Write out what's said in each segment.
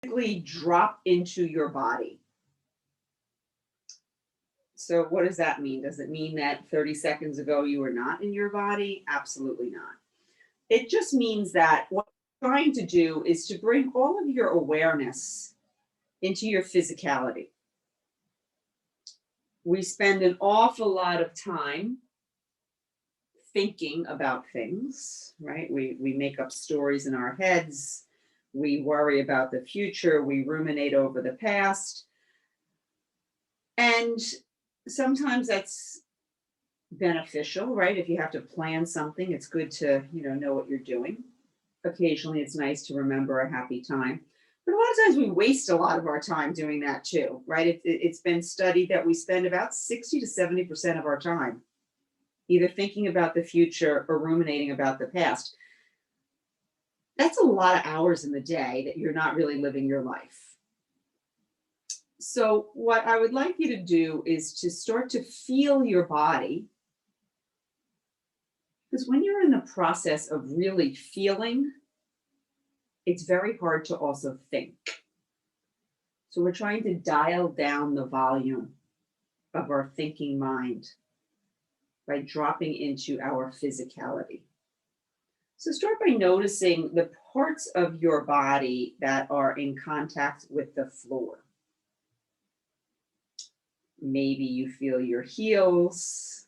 Physically drop into your body. So what does that mean? Does it mean that 30 seconds ago you were not in your body? Absolutely not. It just means that what you're trying to do is to bring all of your awareness into your physicality. We spend an awful lot of time thinking about things, right? We make up stories in our heads. We worry about the future. We ruminate over the past. And sometimes that's beneficial, right? If you have to plan something, it's good to, know what you're doing. Occasionally, it's nice to remember a happy time. But a lot of times we waste a lot of our time doing that too, right? It's been studied that we spend about 60 to 70% of our time either thinking about the future or ruminating about the past. That's a lot of hours in the day that you're not really living your life. So, what I would like you to do is to start to feel your body. Because when you're in the process of really feeling, it's very hard to also think. So, we're trying to dial down the volume of our thinking mind by dropping into our physicality. So start by noticing the parts of your body that are in contact with the floor. Maybe you feel your heels,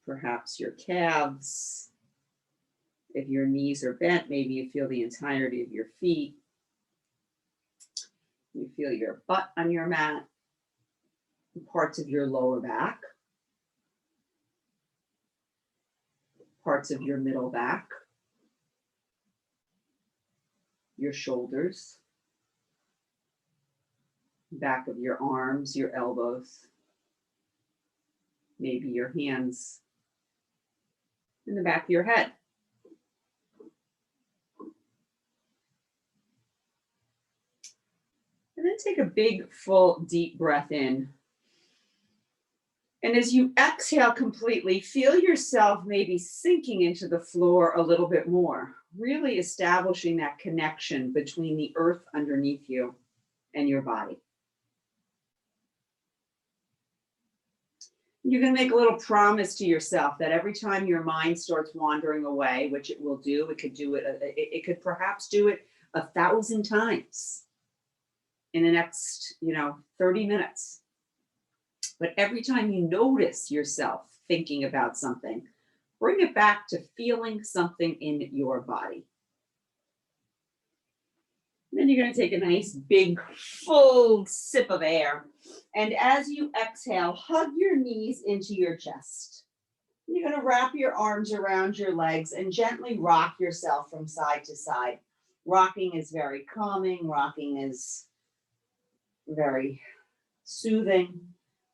perhaps your calves. If your knees are bent, maybe you feel the entirety of your feet. You feel your butt on your mat, parts of your lower back, parts of your middle back, your shoulders, back of your arms, your elbows, maybe your hands, and the back of your head. And then take a big, full, deep breath in. And as you exhale completely, feel yourself maybe sinking into the floor a little bit more, really establishing that connection between the earth underneath you and your body. You're going to make a little promise to yourself that every time your mind starts wandering away, which it will do, it could perhaps do it 1,000 times in the next, 30 minutes. But every time you notice yourself thinking about something, bring it back to feeling something in your body. And then you're going to take a nice, big, full sip of air. And as you exhale, hug your knees into your chest. You're going to wrap your arms around your legs and gently rock yourself from side to side. Rocking is very calming. Rocking is very soothing.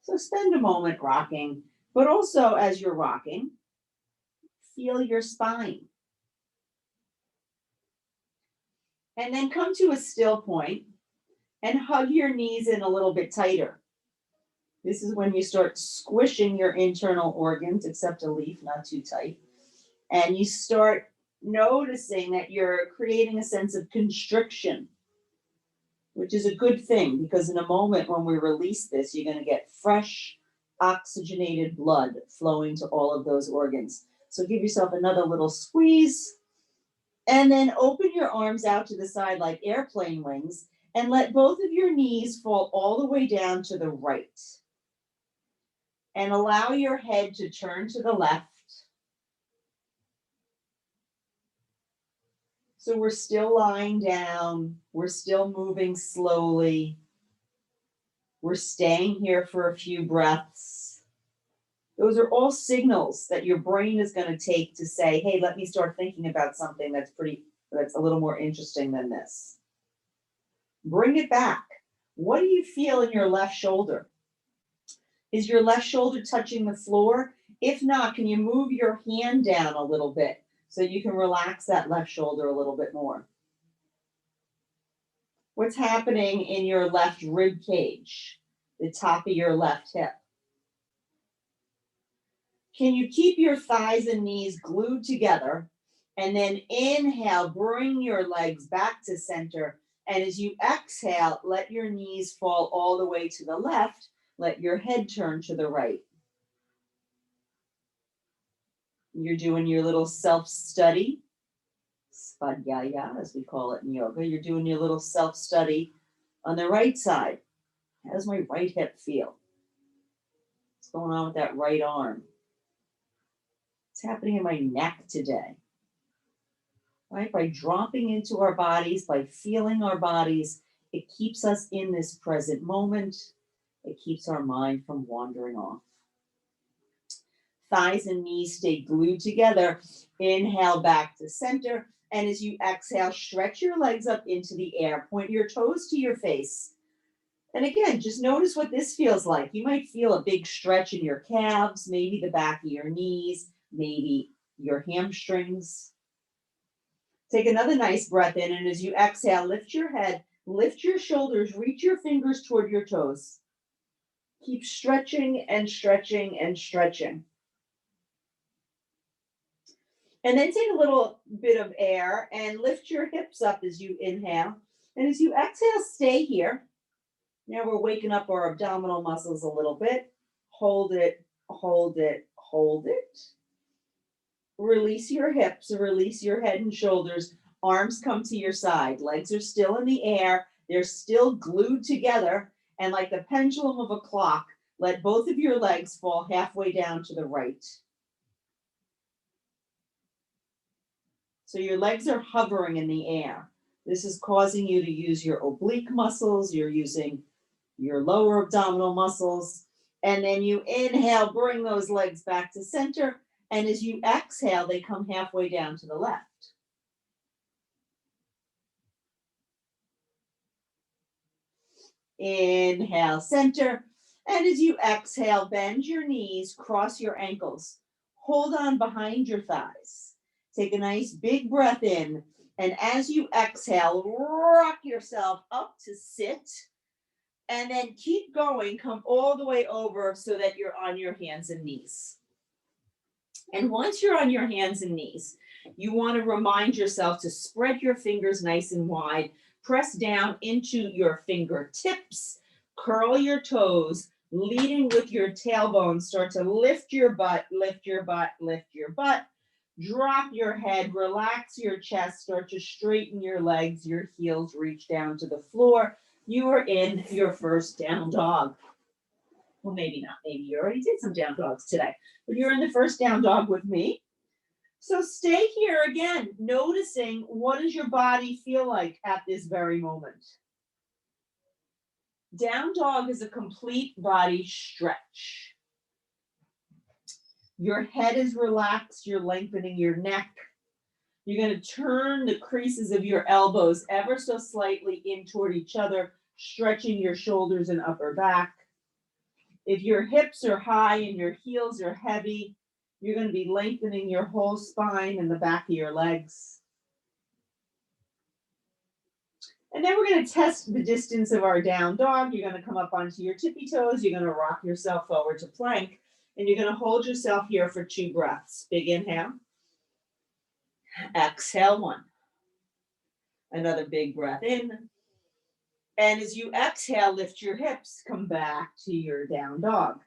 So spend a moment rocking, but also as you're rocking, feel your spine. And then come to a still point and hug your knees in a little bit tighter. This is when you start squishing your internal organs, except a leaf, not too tight. And you start noticing that you're creating a sense of constriction, which is a good thing, because in a moment when we release this, you're going to get fresh, oxygenated blood flowing to all of those organs. So give yourself another little squeeze, and then open your arms out to the side like airplane wings, and let both of your knees fall all the way down to the right. And allow your head to turn to the left. So we're still lying down. We're still moving slowly. We're staying here for a few breaths. Those are all signals that your brain is going to take to say, hey, let me start thinking about something that's a little more interesting than this. Bring it back. What do you feel in your left shoulder? Is your left shoulder touching the floor? If not, can you move your hand down a little bit so you can relax that left shoulder a little bit more? What's happening in your left rib cage, the top of your left hip? Can you keep your thighs and knees glued together And then inhale, bring your legs back to center. And as you exhale, let your knees fall all the way to the left. Let your head turn to the right. You're doing your little self-study, svadhyaya, as we call it in yoga. You're doing your little self-study on the right side. How does my right hip feel? What's going on with that right arm? What's happening in my neck today? Right? By dropping into our bodies, by feeling our bodies, it keeps us in this present moment. It keeps our mind from wandering off. Thighs and knees stay glued together. Inhale back to center. And as you exhale, stretch your legs up into the air. Point your toes to your face. And again, just notice what this feels like. You might feel a big stretch in your calves, maybe the back of your knees, maybe your hamstrings. Take another nice breath in, and as you exhale, lift your head, lift your shoulders, reach your fingers toward your toes. Keep stretching and stretching and stretching. And then take a little bit of air and lift your hips up as you inhale. And as you exhale, stay here. Now we're waking up our abdominal muscles a little bit. Hold it, hold it, hold it. Release your hips, release your head and shoulders. Arms come to your side. Legs are still in the air. They're still glued together. And like the pendulum of a clock, let both of your legs fall halfway down to the right. So your legs are hovering in the air. This is causing you to use your oblique muscles. You're using your lower abdominal muscles. And then you inhale, bring those legs back to center. And as you exhale, they come halfway down to the left. Inhale, center. And as you exhale, bend your knees, cross your ankles. Hold on behind your thighs. Take a nice big breath in. And as you exhale, rock yourself up to sit. And then keep going. Come all the way over so that you're on your hands and knees. And once you're on your hands and knees, you want to remind yourself to spread your fingers nice and wide. Press down into your fingertips. Curl your toes. Leading with your tailbone. Start to lift your butt, lift your butt, lift your butt. Drop your head, relax your chest, start to straighten your legs, your heels reach down to the floor. You are in your first down dog. Well, maybe not. Maybe you already did some down dogs today, but you're in the first down dog with me. So stay here again, noticing what does your body feel like at this very moment. Down dog is a complete body stretch. Your head is relaxed, you're lengthening your neck. You're going to turn the creases of your elbows ever so slightly in toward each other, stretching your shoulders and upper back. If your hips are high and your heels are heavy, you're going to be lengthening your whole spine and the back of your legs. And then we're going to test the distance of our down dog. You're going to come up onto your tippy toes. You're going to rock yourself forward to plank. And you're going to hold yourself here for 2 breaths. Big inhale. Exhale 1. Another big breath in. And as you exhale, lift your hips. Come back to your down dog.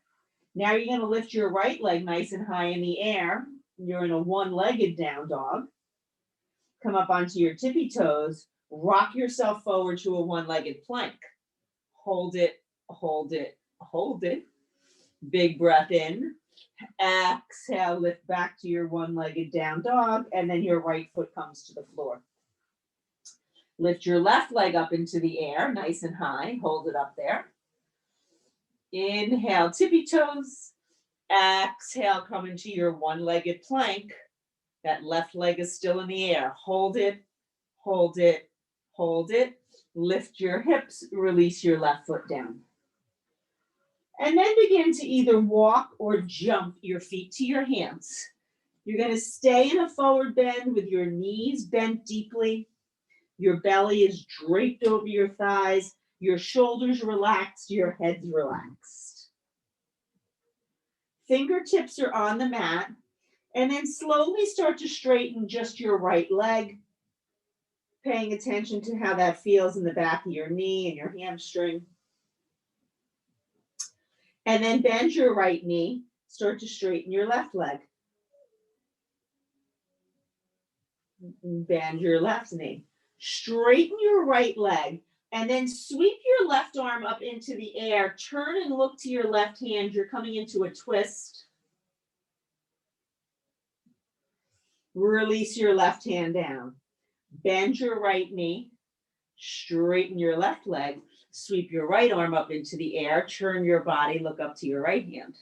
Now you're going to lift your right leg nice and high in the air. You're in a one-legged down dog. Come up onto your tippy toes. Rock yourself forward to a one-legged plank. Hold it, hold it, hold it. Big breath in. Exhale, lift back to your one-legged down dog, and then your right foot comes to the floor. Lift your left leg up into the air, nice and high. Hold it up there. Inhale, tippy toes. Exhale, come into your one-legged plank. That left leg is still in the air. Hold it, hold it, hold it. Lift your hips, release your left foot down. And then begin to either walk or jump your feet to your hands. You're going to stay in a forward bend with your knees bent deeply. Your belly is draped over your thighs. Your shoulders relaxed. Your head's relaxed. Fingertips are on the mat. And then slowly start to straighten just your right leg, paying attention to how that feels in the back of your knee and your hamstring. And then bend your right knee, start to straighten your left leg. Bend your left knee. Straighten your right leg, and then sweep your left arm up into the air. Turn and look to your left hand. You're coming into a twist. Release your left hand down. Bend your right knee. Straighten your left leg. Sweep your right arm up into the air. Turn your body. Look up to your right hand.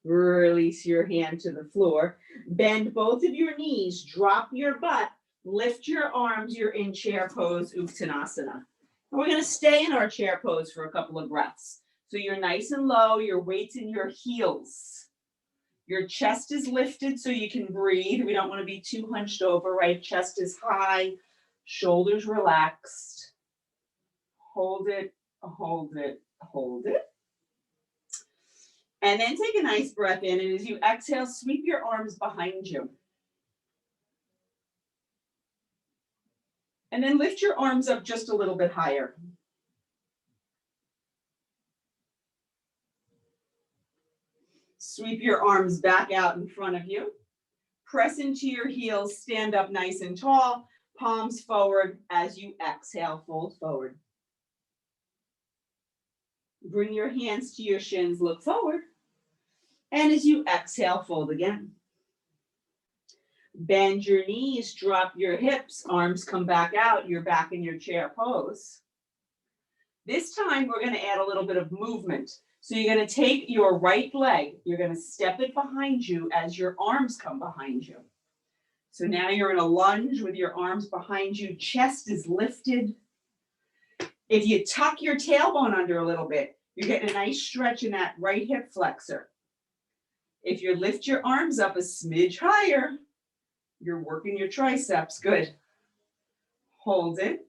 Release your hand to the floor. Bend both of your knees. Drop your butt. Lift your arms. You're in chair pose, Uttanasana. And we're going to stay in our chair pose for a couple of breaths. So you're nice and low. Your weight's in your heels. Your chest is lifted so you can breathe. We don't want to be too hunched over, right? Chest is high. Shoulders relaxed. Hold it, hold it, hold it. And then take a nice breath in, and as you exhale, sweep your arms behind you. And then lift your arms up just a little bit higher. Sweep your arms back out in front of you. Press into your heels, stand up nice and tall, palms forward. As you exhale, fold forward. Bring your hands to your shins, look forward. And as you exhale, fold again. Bend your knees, drop your hips, arms come back out, you're back in your chair pose. This time we're going to add a little bit of movement. So you're going to take your right leg, you're going to step it behind you as your arms come behind you. So now you're in a lunge with your arms behind you, chest is lifted. If you tuck your tailbone under a little bit, you're getting a nice stretch in that right hip flexor. If you lift your arms up a smidge higher, you're working your triceps. Good. Hold it.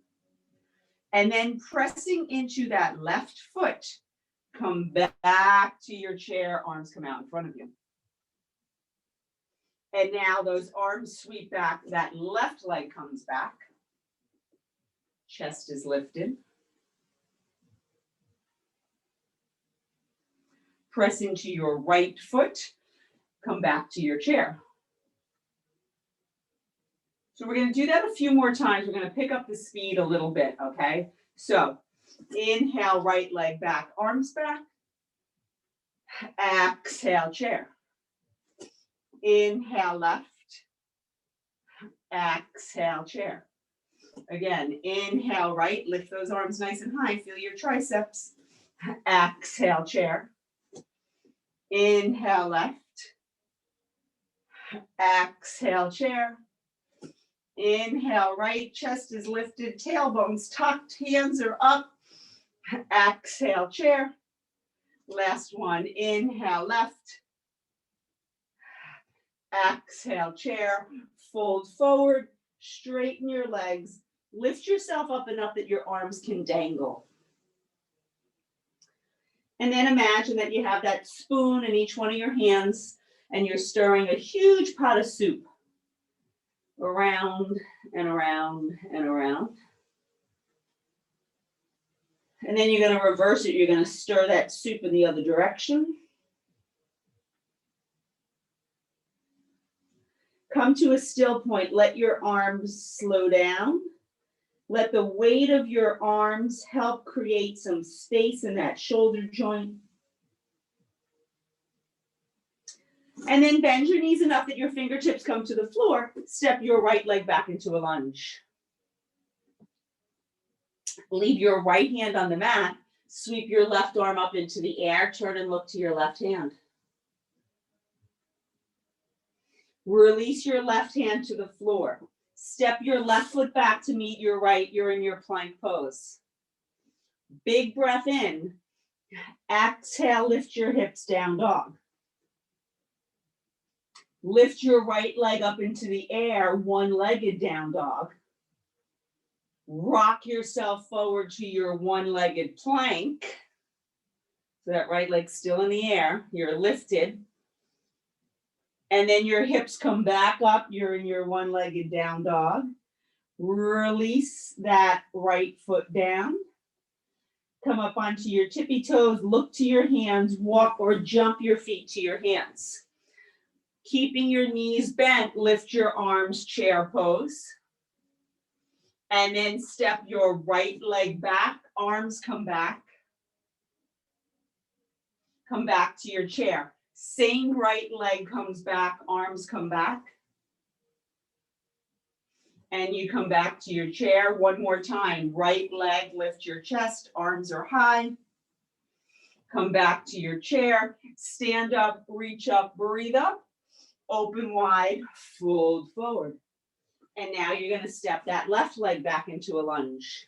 And then pressing into that left foot, come back to your chair, arms come out in front of you. And now those arms sweep back, that left leg comes back. Chest is lifted. Press into your right foot, come back to your chair. So we're going to do that a few more times. We're going to pick up the speed a little bit, okay? So inhale, right leg back, arms back. Exhale, chair. Inhale, left. Exhale, chair. Again, inhale, right. Lift those arms nice and high. Feel your triceps. Exhale, chair. Inhale, left. Exhale, chair. Inhale, right. Chest is lifted. Tailbones tucked. Hands are up. Exhale, chair. Last one. Inhale, left. Exhale, chair. Fold forward. Straighten your legs. Lift yourself up enough that your arms can dangle. And then imagine that you have that spoon in each one of your hands and you're stirring a huge pot of soup around and around and around. And then you're going to reverse it. You're going to stir that soup in the other direction. Come to a still point. Let your arms slow down. Let the weight of your arms help create some space in that shoulder joint. And then bend your knees enough that your fingertips come to the floor. Step your right leg back into a lunge. Leave your right hand on the mat. Sweep your left arm up into the air. Turn and look to your left hand. Release your left hand to the floor. Step your left foot back to meet your right. You're in your plank pose. Big breath in. Exhale, lift your hips, down dog. Lift your right leg up into the air, one-legged down dog. Rock yourself forward to your one-legged plank. So that right leg's still in the air. You're lifted. And then your hips come back up. You're in your one-legged down dog. Release that right foot down. Come up onto your tippy toes. Look to your hands. Walk or jump your feet to your hands. Keeping your knees bent, lift your arms, chair pose. And then step your right leg back. Arms come back. Come back to your chair. Same right leg comes back, arms come back. And you come back to your chair one more time. Right leg, lift your chest, arms are high. Come back to your chair, stand up, reach up, breathe up, open wide, fold forward. And now you're gonna step that left leg back into a lunge.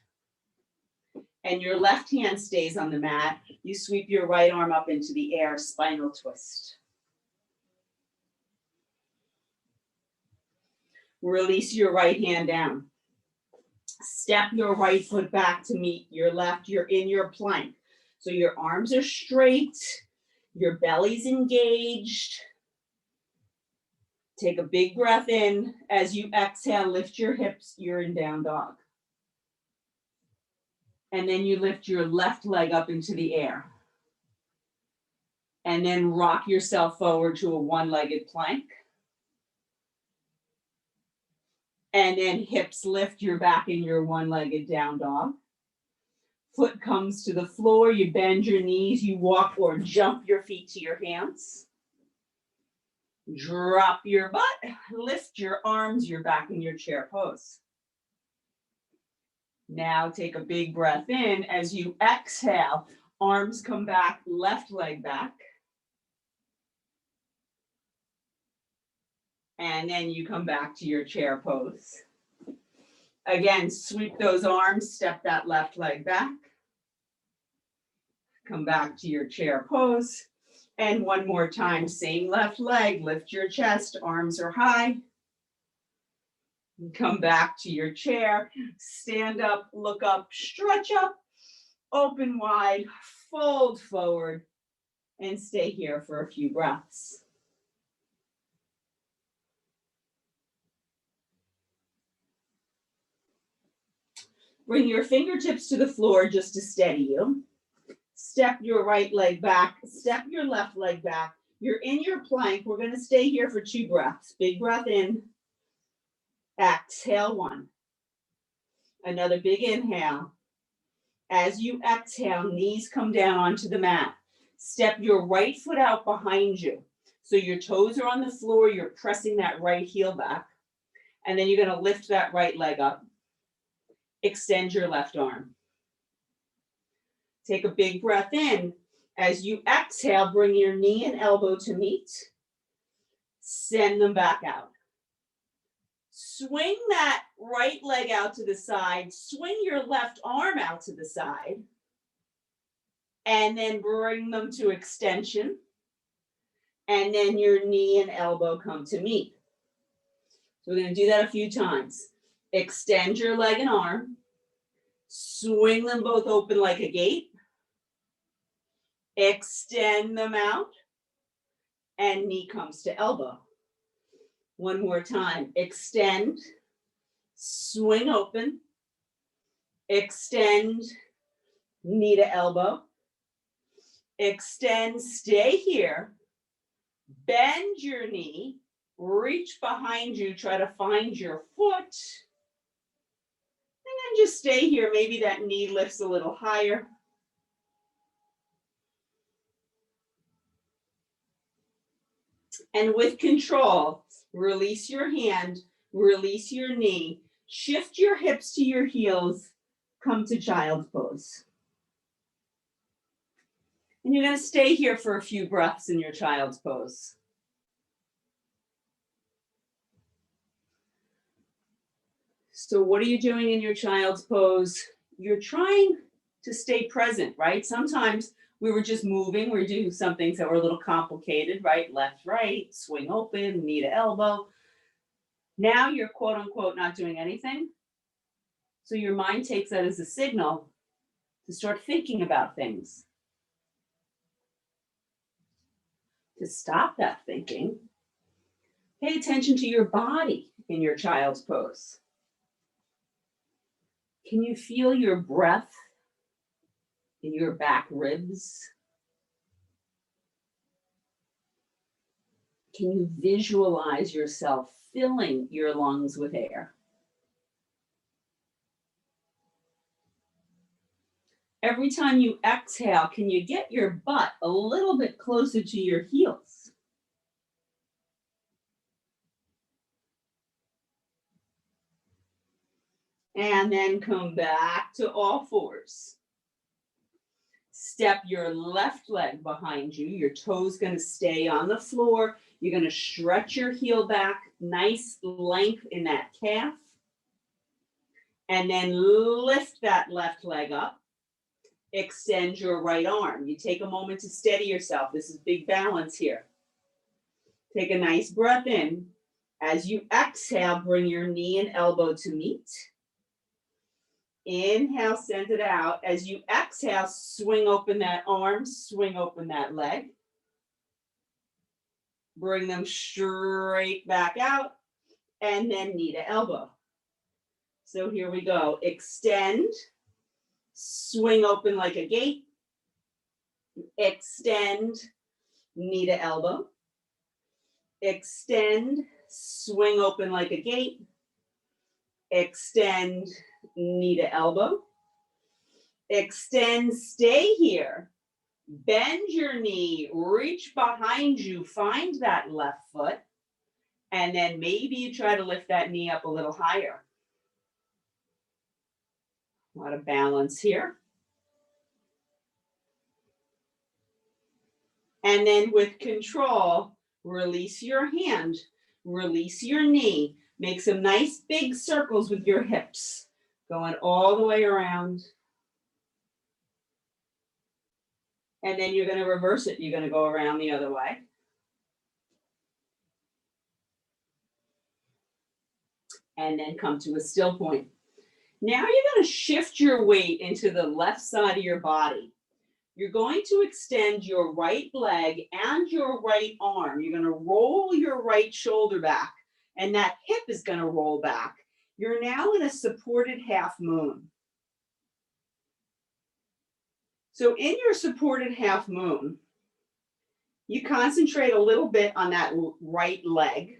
And your left hand stays on the mat. You sweep your right arm up into the air, spinal twist. Release your right hand down. Step your right foot back to meet your left. You're in your plank. So your arms are straight, your belly's engaged. Take a big breath in. As you exhale, lift your hips. You're in down dog. And then you lift your left leg up into the air. And then rock yourself forward to a one-legged plank. And then hips lift, you're back in your one-legged down dog. Foot comes to the floor, you bend your knees, you walk or jump your feet to your hands. Drop your butt, lift your arms, you're back in your chair pose. Now take a big breath in. As you exhale, arms come back, left leg back. And then you come back to your chair pose. Again, sweep those arms, step that left leg back. Come back to your chair pose. And one more time, same left leg, lift your chest, arms are high. Come back to your chair, stand up, look up, stretch up, open wide, fold forward, and stay here for a few breaths. Bring your fingertips to the floor just to steady you. Step your right leg back, step your left leg back. You're in your plank. We're going to stay here for 2 breaths. Big breath in. Exhale 1. Another big inhale. As you exhale, knees come down onto the mat. Step your right foot out behind you. So your toes are on the floor. You're pressing that right heel back. And then you're going to lift that right leg up. Extend your left arm. Take a big breath in. As you exhale, bring your knee and elbow to meet. Send them back out. Swing that right leg out to the side. Swing your left arm out to the side. And then bring them to extension. And then your knee and elbow come to meet. So we're going to do that a few times. Extend your leg and arm. Swing them both open like a gate. Extend them out. And knee comes to elbow. One more time. Extend. Swing open. Extend. Knee to elbow. Extend. Stay here. Bend your knee. Reach behind you. Try to find your foot. And then just stay here. Maybe that knee lifts a little higher. And with control, release your hand, release your knee, shift your hips to your heels, come to child's pose. And you're going to stay here for a few breaths in your child's pose. So what are you doing in your child's pose? You're trying to stay present, right? Sometimes we were just moving. We're doing some things that were a little complicated, right? Left, right, swing open, knee to elbow. Now you're quote unquote not doing anything. So your mind takes that as a signal to start thinking about things. To stop that thinking, pay attention to your body in your child's pose. Can you feel your breath in your back ribs? Can you visualize yourself filling your lungs with air? Every time you exhale, can you get your butt a little bit closer to your heels? And then come back to all fours. Step your left leg behind you. Your toe's going to stay on the floor. You're going to stretch your heel back, nice length in that calf. And then lift that left leg up. Extend your right arm. You take a moment to steady yourself. This is big balance here. Take a nice breath in. As you exhale, bring your knee and elbow to meet. Inhale, send it out. As you exhale, swing open that arm, swing open that leg. Bring them straight back out, and then knee to elbow. So here we go. Extend, swing open like a gate. Extend, knee to elbow. Extend, swing open like a gate. Extend, knee to elbow. Extend, stay here. Bend your knee, reach behind you, find that left foot, and then maybe you try to lift that knee up a little higher. A lot of balance here. And then with control, release your hand, release your knee, make some nice big circles with your hips, going all the way around. And then you're going to reverse it. You're going to go around the other way. And then come to a still point. Now you're going to shift your weight into the left side of your body. You're going to extend your right leg and your right arm. You're going to roll your right shoulder back, and that hip is going to roll back. You're now in a supported half moon. So in your supported half moon, you concentrate a little bit on that right leg.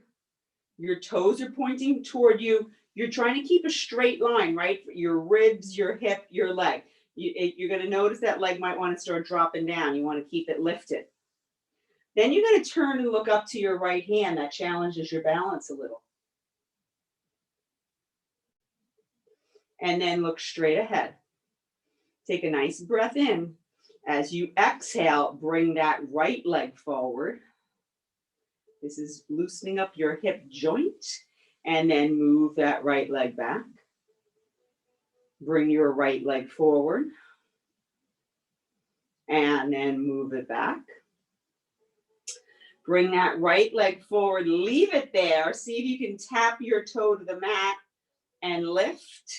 Your toes are pointing toward you. You're trying to keep a straight line, right? Your ribs, your hip, your leg. You're going to notice that leg might want to start dropping down. You want to keep it lifted. Then you're going to turn and look up to your right hand. That challenges your balance a little. And then look straight ahead. Take a nice breath in. As you exhale, bring that right leg forward. This is loosening up your hip joint. And then move that right leg back. Bring your right leg forward. And then move it back. Bring that right leg forward. Leave it there. See if you can tap your toe to the mat and lift.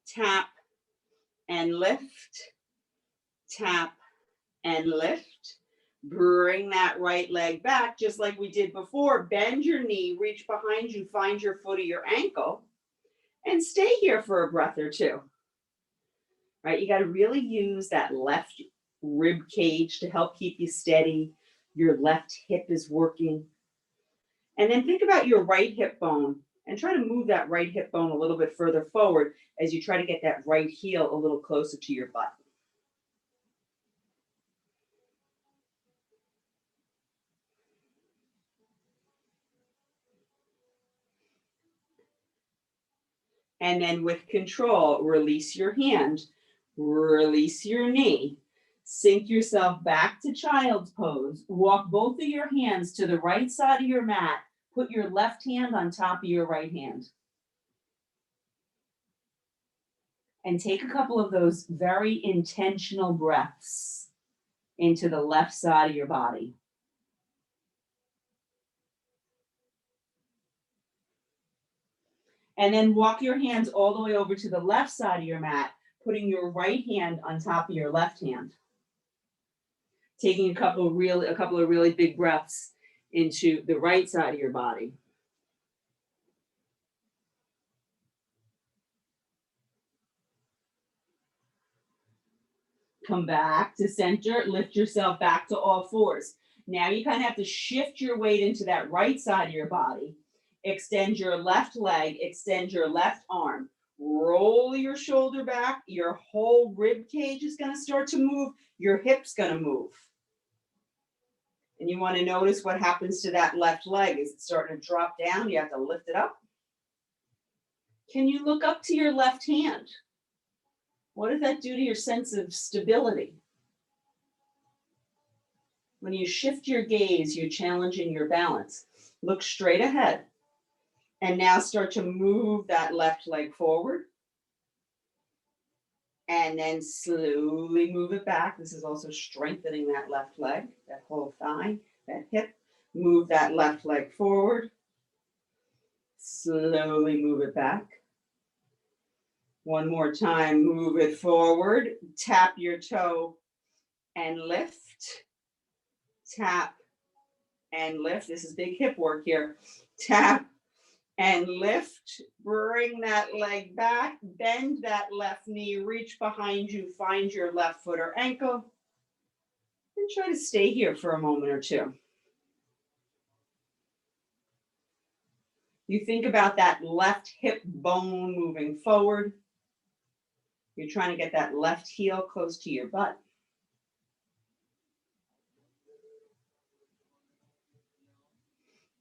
Tap and lift. Tap and lift. Bring that right leg back just like we did before. Bend your knee, reach behind you, find your foot or your ankle, and stay here for a breath or two. Right? You got to really use that left rib cage to help keep you steady. Your left hip is working. And then think about your right hip bone and try to move that right hip bone a little bit further forward as you try to get that right heel a little closer to your butt. And then with control, release your hand, release your knee, sink yourself back to child's pose, walk both of your hands to the right side of your mat, put your left hand on top of your right hand. And take a couple of those very intentional breaths into the left side of your body. And then walk your hands all the way over to the left side of your mat, putting your right hand on top of your left hand. Taking a couple of really big breaths into the right side of your body. Come back to center, lift yourself back to all fours. Now you kind of have to shift your weight into that right side of your body. Extend your left leg, extend your left arm. Roll your shoulder back. Your whole rib cage is going to start to move. Your hip's going to move. And you want to notice what happens to that left leg. Is it starting to drop down? You have to lift it up. Can you look up to your left hand? What does that do to your sense of stability? When you shift your gaze, you're challenging your balance. Look straight ahead. And now start to move that left leg forward. And then slowly move it back. This is also strengthening that left leg, that whole thigh, that hip. Move that left leg forward. Slowly move it back. One more time, move it forward. Tap your toe and lift. Tap and lift. This is big hip work here. Tap and lift. Bring that leg back. Bend that left knee. Reach behind you. Find your left foot or ankle. And try to stay here for a moment or two. You think about that left hip bone moving forward. You're trying to get that left heel close to your butt.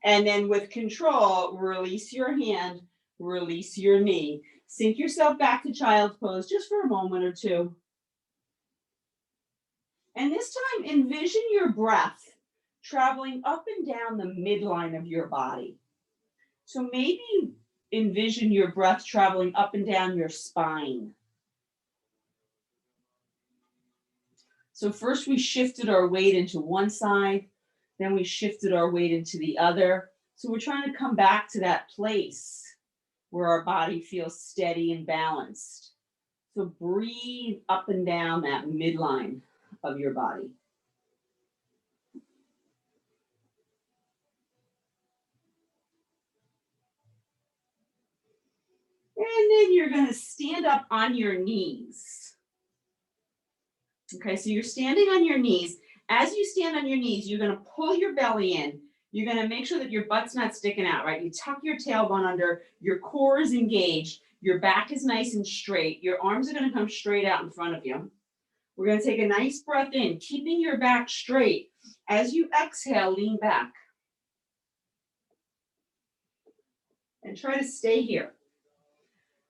And then with control, release your hand, release your knee. Sink yourself back to child's pose just for a moment or two. And this time, envision your breath traveling up and down the midline of your body. So maybe envision your breath traveling up and down your spine. So first we shifted our weight into one side, then we shifted our weight into the other. So we're trying to come back to that place where our body feels steady and balanced. So breathe up and down that midline of your body. And then you're going to stand up on your knees. Okay, so you're standing on your knees. As you stand on your knees, you're going to pull your belly in. You're going to make sure that your butt's not sticking out, right? You tuck your tailbone under, your core is engaged, your back is nice and straight. Your arms are going to come straight out in front of you. We're going to take a nice breath in, keeping your back straight. As you exhale, lean back. And try to stay here.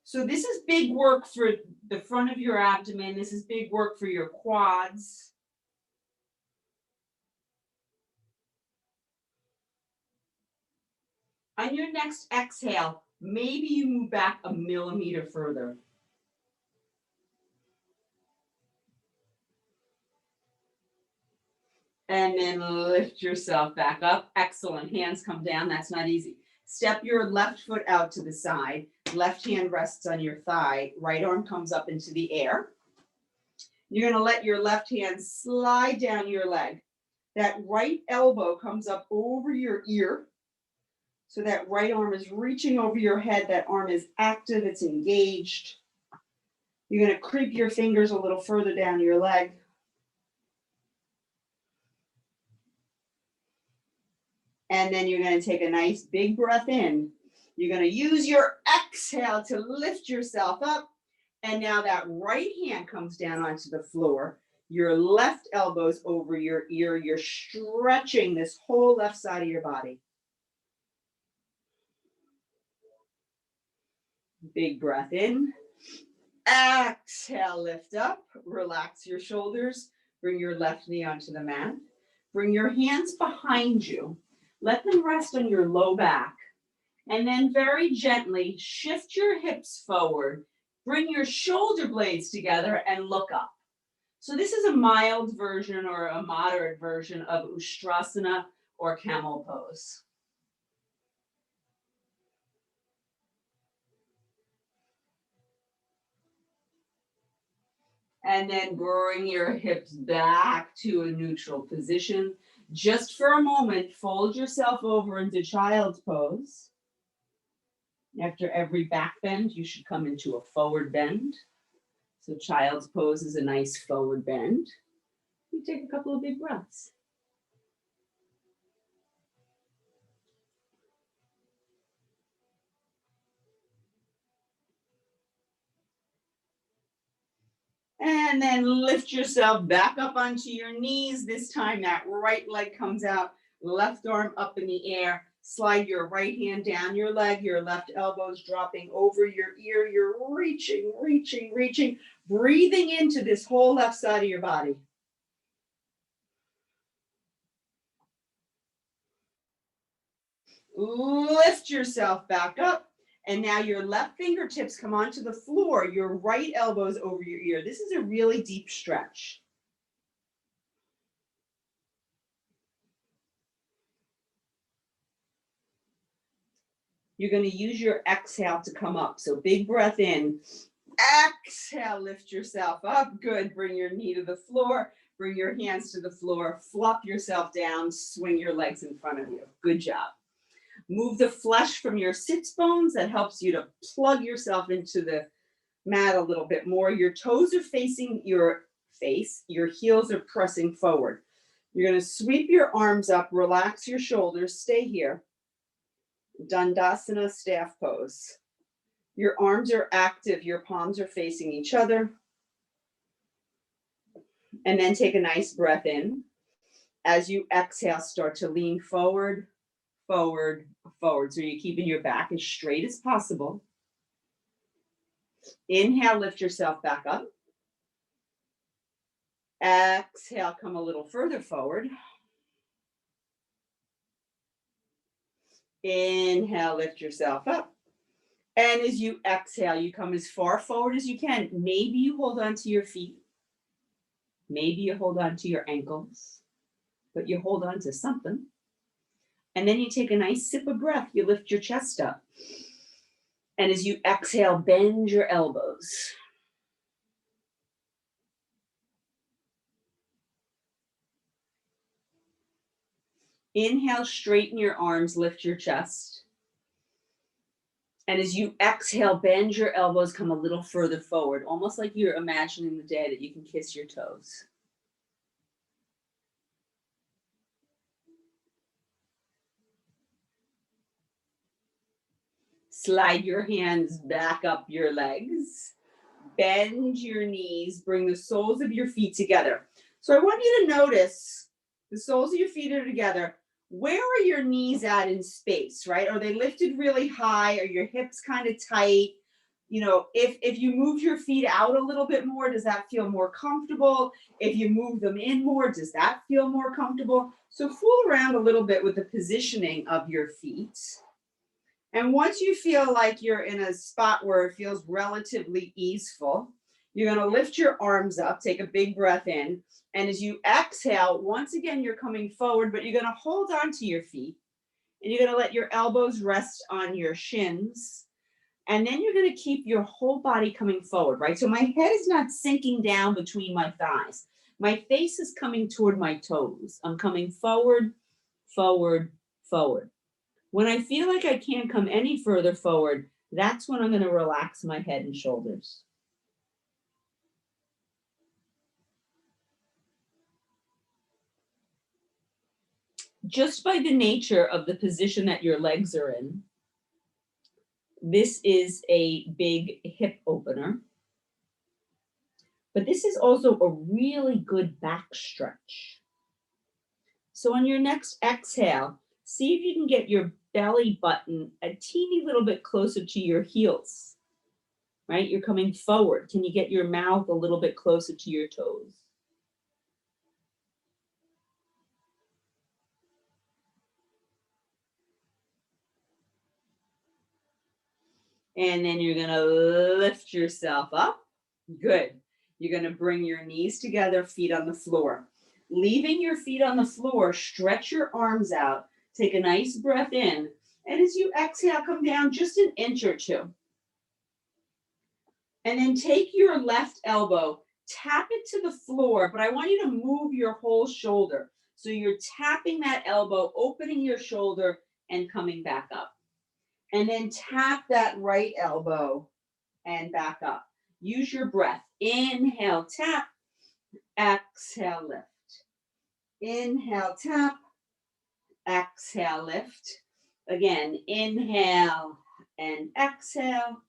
So this is big work for the front of your abdomen. This is big work for your quads. On your next exhale, maybe you move back a millimeter further. And then lift yourself back up. Excellent. Hands come down. That's not easy. Step your left foot out to the side. Left hand rests on your thigh. Right arm comes up into the air. You're going to let your left hand slide down your leg. That right elbow comes up over your ear. So that right arm is reaching over your head. That arm is active. It's engaged. You're going to creep your fingers a little further down your leg. And then you're going to take a nice big breath in. You're going to use your exhale to lift yourself up. And now that right hand comes down onto the floor. Your left elbow's over your ear. You're stretching this whole left side of your body. Big breath in. Exhale, lift up. Relax your shoulders. Bring your left knee onto the mat. Bring your hands behind you. Let them rest on your low back. And then very gently shift your hips forward. Bring your shoulder blades together and look up. So this is a mild version or a moderate version of Ustrasana or camel pose. And then bring your hips back to a neutral position. Just for a moment, fold yourself over into child's pose. After every back bend, you should come into a forward bend. So child's pose is a nice forward bend. You take a couple of big breaths. And then lift yourself back up onto your knees. This time that right leg comes out, left arm up in the air. Slide your right hand down your leg, your left elbow's dropping over your ear. You're reaching, reaching, reaching, breathing into this whole left side of your body. Lift yourself back up. And now your left fingertips come onto the floor, your right elbow's over your ear. This is a really deep stretch. You're going to use your exhale to come up. So big breath in. Exhale, lift yourself up. Good. Bring your knee to the floor. Bring your hands to the floor. Flop yourself down. Swing your legs in front of you. Good job. Move the flesh from your sits bones. That helps you to plug yourself into the mat a little bit more. Your toes are facing your face. Your heels are pressing forward. You're going to sweep your arms up. Relax your shoulders. Stay here. Dandasana staff pose. Your arms are active. Your palms are facing each other. And then take a nice breath in. As you exhale, start to lean forward, forward, forward. So you're keeping your back as straight as possible. Inhale, lift yourself back up. Exhale, come a little further forward. Inhale, lift yourself up. And as you exhale, you come as far forward as you can. Maybe you hold on to your feet. Maybe you hold on to your ankles. But you hold on to something. And then you take a nice sip of breath. You lift your chest up. And as you exhale, bend your elbows. Inhale, straighten your arms, lift your chest. And as you exhale, bend your elbows, come a little further forward, almost like you're imagining the day that you can kiss your toes. Slide your hands back up your legs. Bend your knees, bring the soles of your feet together. So I want you to notice the soles of your feet are together. Where are your knees at in space, right? Are they lifted really high? Are your hips kind of tight? You know, if you move your feet out a little bit more, does that feel more comfortable? If you move them in more, does that feel more comfortable? So fool around a little bit with the positioning of your feet. And once you feel like you're in a spot where it feels relatively easeful, you're going to lift your arms up, take a big breath in. And as you exhale, once again, you're coming forward, but you're going to hold on to your feet. And you're going to let your elbows rest on your shins. And then you're going to keep your whole body coming forward, right? So my head is not sinking down between my thighs. My face is coming toward my toes. I'm coming forward, forward, forward. When I feel like I can't come any further forward, that's when I'm going to relax my head and shoulders. Just by the nature of the position that your legs are in, this is a big hip opener. But this is also a really good back stretch. So on your next exhale, see if you can get your belly button a teeny little bit closer to your heels, right? You're coming forward. Can you get your mouth a little bit closer to your toes? And then you're going to lift yourself up. Good. You're going to bring your knees together, feet on the floor. Leaving your feet on the floor, stretch your arms out. Take a nice breath in. And as you exhale, come down just an inch or two. And then take your left elbow, tap it to the floor, but I want you to move your whole shoulder. So you're tapping that elbow, opening your shoulder, and coming back up. And then tap that right elbow and back up. Use your breath. Inhale, tap. Exhale, lift. Inhale, tap. Exhale, lift. Again, inhale and exhale.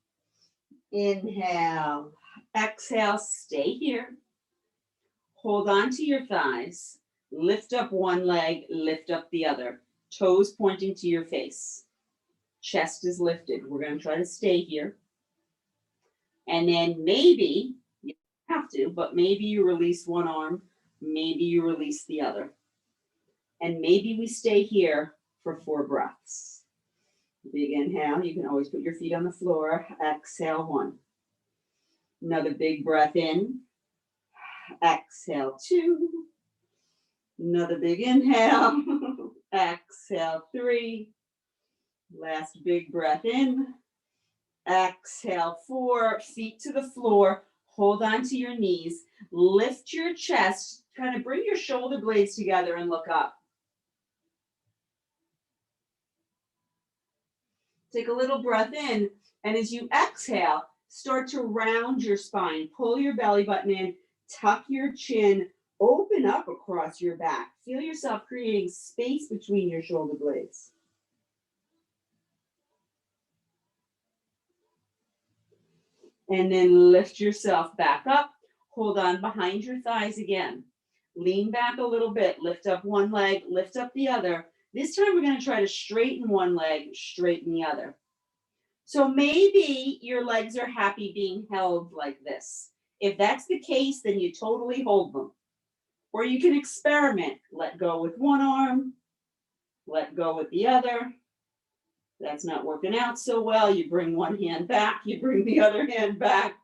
Inhale, exhale, stay here. Hold on to your thighs. Lift up one leg, lift up the other. Toes pointing to your face. Chest is lifted. We're going to try to stay here. And then maybe, you don't have to, but maybe you release one arm, maybe you release the other. And maybe we stay here for 4 breaths. Big inhale. You can always put your feet on the floor. Exhale, 1. Another big breath in. Exhale, 2. Another big inhale. Exhale, 3. Last big breath in. Exhale, 4. Feet to the floor. Hold on to your knees. Lift your chest. Kind of bring your shoulder blades together and look up. Take a little breath in. And as you exhale, start to round your spine. Pull your belly button in. Tuck your chin. Open up across your back. Feel yourself creating space between your shoulder blades. And then lift yourself back up. Hold on behind your thighs again. Lean back a little bit. Lift up one leg, lift up the other. This time we're going to try to straighten one leg, straighten the other. So maybe your legs are happy being held like this. If that's the case, then you totally hold them. Or you can experiment. Let go with one arm, let go with the other. That's not working out so well. You bring one hand back, you bring the other hand back,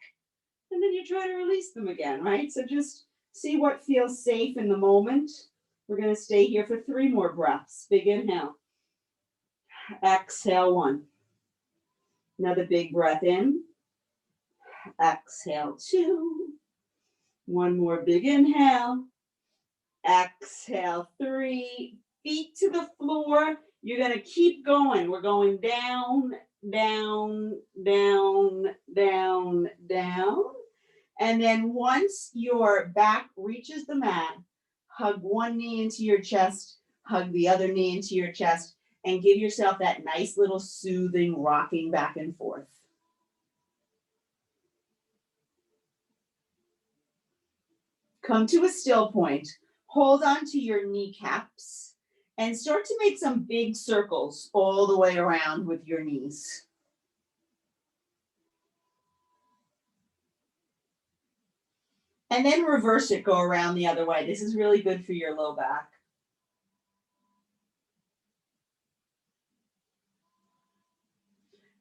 and then you try to release them again, right? So just see what feels safe in the moment. We're going to stay here for 3 more breaths. Big inhale. Exhale, 1. Another big breath in. Exhale, 2. One more big inhale. Exhale, 3. Feet to the floor. You're going to keep going. We're going down, down, down, down, down. And then once your back reaches the mat, hug one knee into your chest, hug the other knee into your chest, and give yourself that nice little soothing rocking back and forth. Come to a still point. Hold on to your kneecaps and start to make some big circles all the way around with your knees. And then reverse it, go around the other way. This is really good for your low back.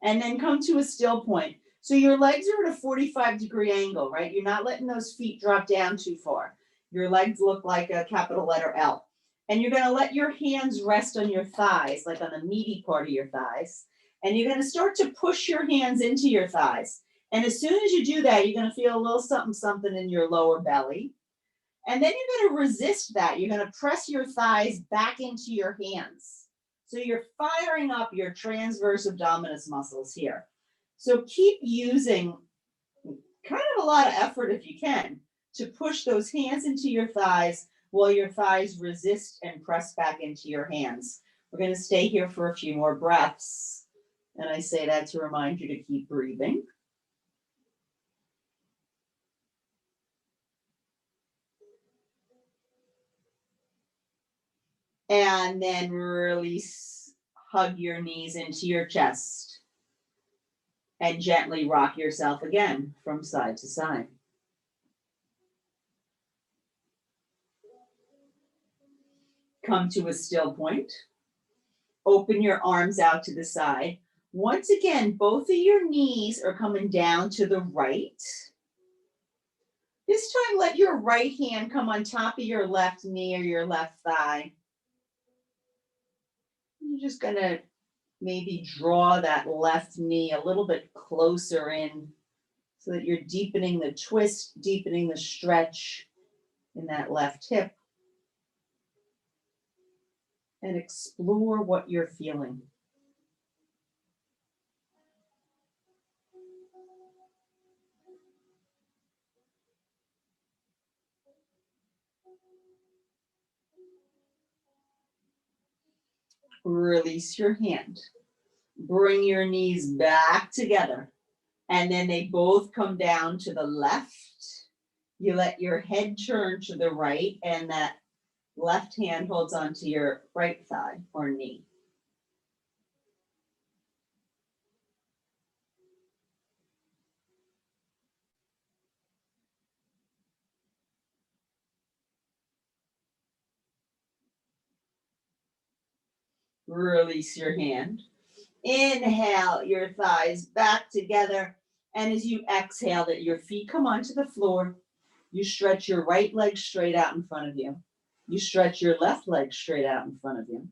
And then come to a still point. So your legs are at a 45-degree angle, right? You're not letting those feet drop down too far. Your legs look like a capital letter L. And you're going to let your hands rest on your thighs, like on the meaty part of your thighs. And you're going to start to push your hands into your thighs. And as soon as you do that, you're going to feel a little something, something in your lower belly. And then you're going to resist that. You're going to press your thighs back into your hands. So you're firing up your transverse abdominis muscles here. So keep using kind of a lot of effort if you can to push those hands into your thighs while your thighs resist and press back into your hands. We're going to stay here for a few more breaths. And I say that to remind you to keep breathing. And then release, hug your knees into your chest. And gently rock yourself again from side to side. Come to a still point. Open your arms out to the side. Once again, both of your knees are coming down to the right. This time, let your right hand come on top of your left knee or your left thigh. You're just going to maybe draw that left knee a little bit closer in so that you're deepening the twist, deepening the stretch in that left hip. And explore what you're feeling. Release your hand. Bring your knees back together. And then they both come down to the left. You let your head turn to the right, and that left hand holds onto your right thigh or knee. Release your hand. Inhale your thighs back together. And as you exhale, that your feet come onto the floor. You stretch your right leg straight out in front of you. You stretch your left leg straight out in front of you.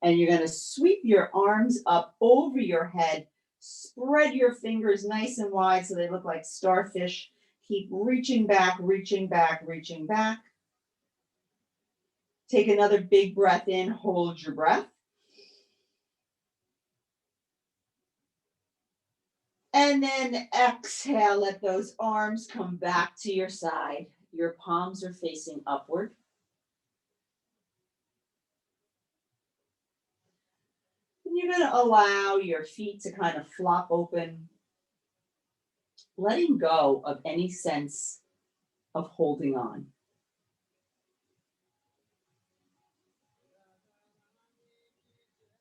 And you're going to sweep your arms up over your head. Spread your fingers nice and wide so they look like starfish. Keep reaching back, reaching back, reaching back. Take another big breath in. Hold your breath. And then exhale, let those arms come back to your side. Your palms are facing upward. And you're going to allow your feet to kind of flop open, letting go of any sense of holding on.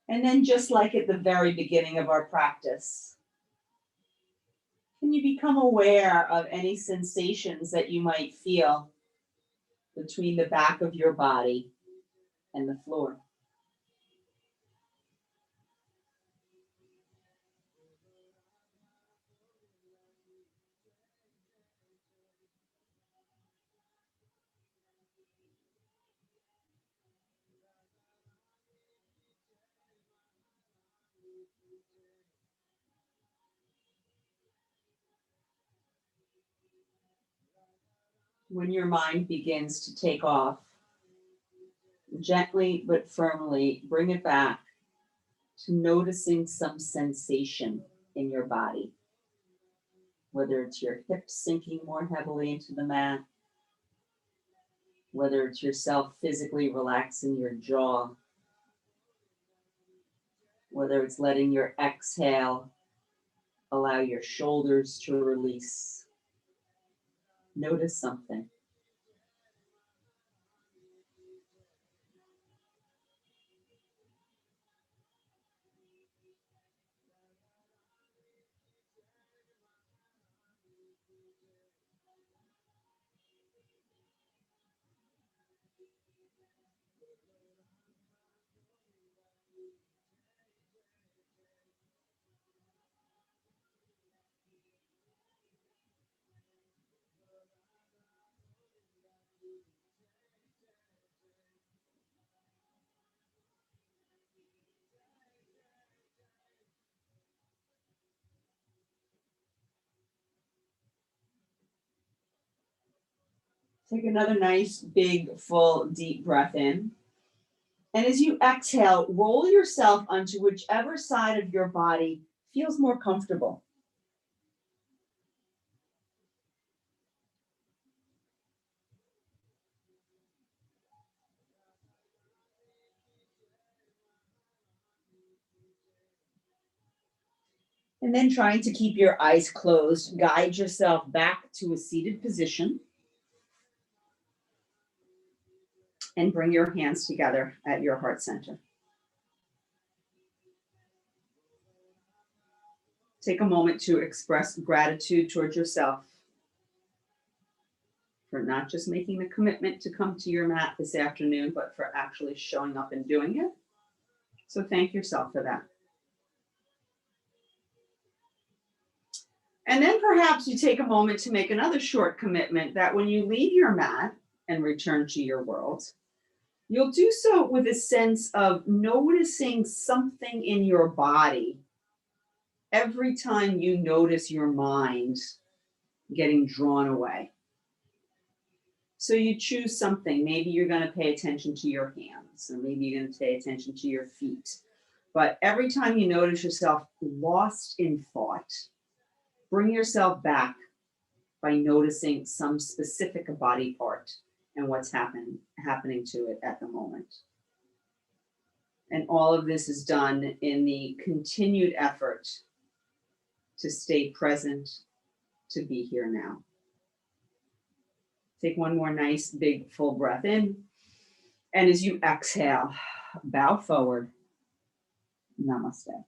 And then just like at the very beginning of our practice, can you become aware of any sensations that you might feel between the back of your body and the floor? When your mind begins to take off, gently but firmly bring it back to noticing some sensation in your body, whether it's your hips sinking more heavily into the mat, whether it's yourself physically relaxing your jaw, whether it's letting your exhale allow your shoulders to release. Notice something. Take another nice, big, full, deep breath in. And as you exhale, roll yourself onto whichever side of your body feels more comfortable. And then trying to keep your eyes closed, guide yourself back to a seated position. And bring your hands together at your heart center. Take a moment to express gratitude towards yourself for not just making the commitment to come to your mat this afternoon, but for actually showing up and doing it. So thank yourself for that. And then perhaps you take a moment to make another short commitment that when you leave your mat and return to your world, you'll do so with a sense of noticing something in your body every time you notice your mind getting drawn away. So you choose something. Maybe you're going to pay attention to your hands, or maybe you're going to pay attention to your feet. But every time you notice yourself lost in thought, bring yourself back by noticing some specific body part and what's happening to it at the moment. And all of this is done in the continued effort to stay present, to be here now. Take one more nice, big, full breath in. And as you exhale, bow forward. Namaste.